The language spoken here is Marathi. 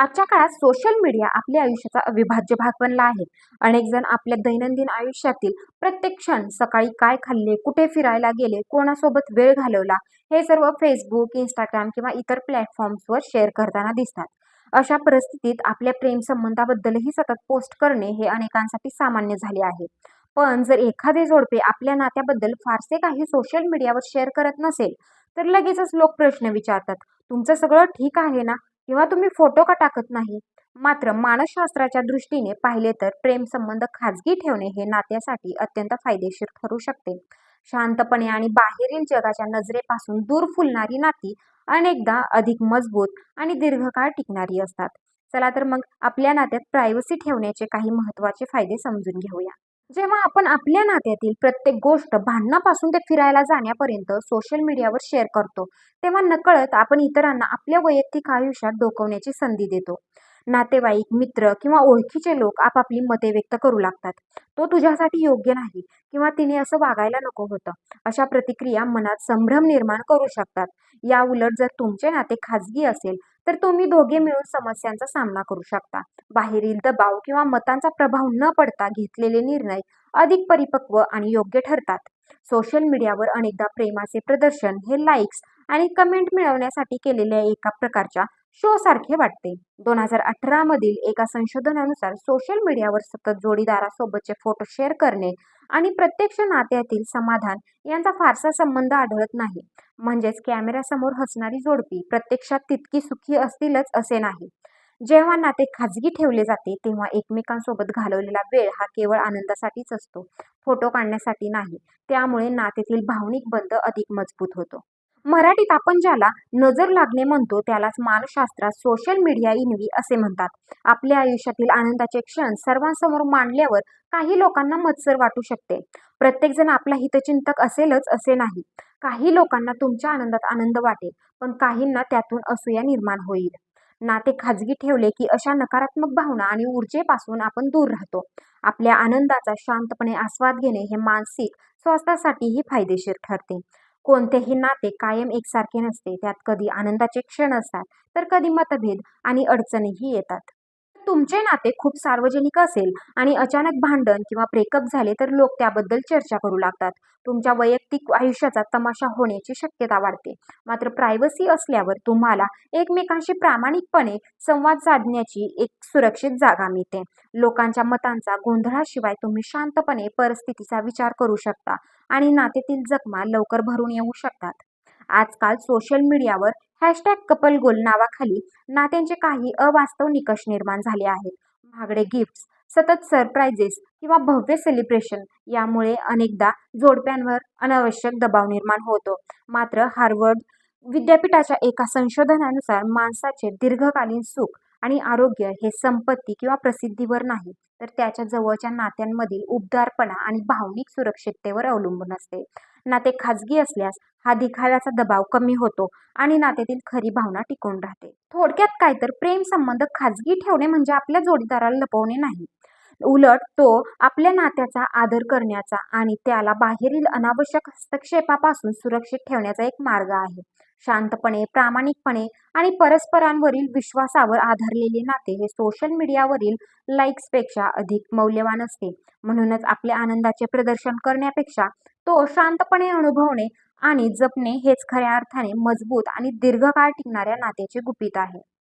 आजच्या काळात सोशल मीडिया आपल्या आयुष्याचा अविभाज्य भाग बनला आहे. अनेक जण आपल्या दैनंदिन आयुष्यातील प्रत्येक क्षण, सकाळी काय खाल्ले, कुठे फिरायला गेले, कोणासोबत वेळ घालवला, हे सर्व फेसबुक, इंस्टाग्राम किंवा इतर प्लॅटफॉर्म्सवर शेअर करताना दिसतात. अशा परिस्थितीत आपल्या प्रेमसंबंधाबद्दलही सतत पोस्ट करणे हे अनेकांसाठी सामान्य झाले आहे. पण जर एखादे जोडपे आपल्या नात्याबद्दल फारसे काही सोशल मीडियावर शेअर करत नसेल, तर लगेचच लोक प्रश्न विचारतात, तुमचं सगळं ठीक आहे ना? किंवा तुम्ही फोटो का टाकत नाही? मात्र मानसशास्त्राच्या दृष्टीने पाहिले तर प्रेमसंबंध खाजगी ठेवणे हे नात्यासाठी अत्यंत फायदेशीर ठरू शकते. शांतपणे आणि बाहेरील जगाच्या नजरेपासून दूर फुलणारी नाती अनेकदा अधिक मजबूत आणि दीर्घकाळ टिकणारी असतात. चला तर मग आपल्या नात्यात प्रायव्हसी ठेवण्याचे काही महत्त्वाचे फायदे समजून घेऊया. जेव्हा आपण आपल्या नात्यातील प्रत्येक गोष्ट भांडणापासून ते फिरायला जाण्यापर्यंत सोशल मीडियावर शेअर करतो, तेव्हा नकळत आपण इतरांना आपल्या वैयक्तिक आयुष्यात डोकवण्याची संधी देतो. नातेवाईक, मित्र किंवा ओळखीचे लोक आपापली मते व्यक्त करू लागतात. तो तुझ्यासाठी योग्य नाही किंवा तिने असं वागायला नको होतं. अशा प्रतिक्रिया मनात संभ्रम निर्माण करू शकतात. या उलट जर तुमचे नाते खाजगी असेल, तर तुम्ही दोघे मिळून समस्यांचा सामना करू शकता. बाहेरील दबाव किंवा मतांचा प्रभाव न पडता घेतलेले निर्णय अधिक परिपक्व आणि योग्य ठरतात. सोशल मीडियावर अनेकदा प्रेमाचे प्रदर्शन हे लाईक्स आणि कमेंट मिळवण्यासाठी केलेल्या एका प्रकारच्या शो सारखे वाटते. 2018 मधील एका संशोधनानुसार सोशल मीडियावर सतत जोडीदारासोबतचे फोटो शेअर करणे आणि प्रत्यक्ष नात्यातील समाधान यांचा फारसा संबंध आढळत नाही. म्हणजेच कॅमेऱ्यासमोर हसणारी जोडपी प्रत्यक्षात तितकी सुखी असतीलच असे नाही. जेव्हा नाते खाजगी ठेवले जाते, तेव्हा एकमेकांसोबत घालवलेला वेळ हा केवळ आनंदासाठीच असतो, फोटो काढण्यासाठी नाही. त्यामुळे नात्यातील भावनिक बंध अधिक मजबूत होतो. मराठीत आपण ज्याला नजर लागणे म्हणतो, त्यालाच मानसशास्त्रात सोशल मीडिया इनवी असे म्हणतात. आपल्या आयुष्यातील आनंदाचे क्षण सर्वांसमोर मांडल्यावर काही लोकांना मत्सर वाटू शकते. प्रत्येकजण आपला हितचिंतक असेलच असे नाही. काही लोकांना तुमच्या आनंदात आनंद वाटेल, पण काहींना त्यातून असूया निर्माण होईल. नाते खाजगी ठेवले की अशा नकारात्मक भावना आणि ऊर्जेपासून आपण दूर राहतो. आपल्या आनंदाचा शांतपणे आस्वाद घेणे हे मानसिक स्वास्थ्यासाठीही फायदेशीर ठरते. कोणतेही नाते कायम एकसारखे नसते. त्यात कधी आनंदाचे क्षण असतात, तर कधी मतभेद आणि अडचणीही येतात. तुमचे नाते खूप सार्वजनिक असेल आणि अचानक भांडण किंवा ब्रेकअप झाले, तर लोक त्याबद्दल चर्चा करू लागतात. तुमच्या वैयक्तिक आयुष्याचा तमाशा होण्याची शक्यता वाढते. मात्र प्रायव्हसी असल्यावर तुम्हाला एकमेकांशी प्रामाणिकपणे संवाद साधण्याची एक सुरक्षित जागा मिळते. लोकांच्या मतांचा गोंधळाशिवाय तुम्ही शांतपणे परिस्थितीचा विचार करू शकता आणि नात्यातील जखमा लवकर भरून येऊ शकतात. आजकाल सोशल मीडियावर कपल गोल नावाखाली नात्यांचे काही अवास्तव निकष निर्माण झाले आहेत. महागडे गिफ्ट्स, सतत सरप्राइजेस किंवा भव्य सेलिब्रेशन यामुळे अनेकदा जोडप्यांवर अनावश्यक दबाव निर्माण होतो. मात्र हार्वर्ड विद्यापीठाच्या एका संशोधनानुसार माणसाचे दीर्घकालीन सुख आणि आरोग्य हे संपत्ती किंवा प्रसिद्धीवर नाही, तर त्याच्या जवळच्या नात्यांमधील उबदारपणा आणि भावनिक सुरक्षिततेवर अवलंबून असते. नाते खाजगी असल्यास हा दिखाव्याचा दबाव कमी होतो आणि नात्यातील खरी भावना टिकून राहते. थोडक्यात काय, तर प्रेम संबंध खाजगी ठेवणे म्हणजे आपल्या जोडीदाराला लपवणे नाही. उलट तो आपल्या नात्याचा आदर करण्याचा आणि त्याला बाहेरील अनावश्यक हस्तक्षेपापासून सुरक्षित ठेवण्याचा एक मार्ग आहे. शांतपणे, प्रामाणिकपणे आणि परस्परांवरील विश्वासावर आधारलेले नाते हे सोशल मीडियावरील लाईक्सपेक्षा अधिक मौल्यवान असते. म्हणूनच आपल्या आनंदाचे प्रदर्शन करण्यापेक्षा तो शांतपणे अनुभवणे आणि जपणे हेच खऱ्या अर्थाने मजबूत आणि दीर्घकाळ टिकणाऱ्या नात्याचे गुपित आहे.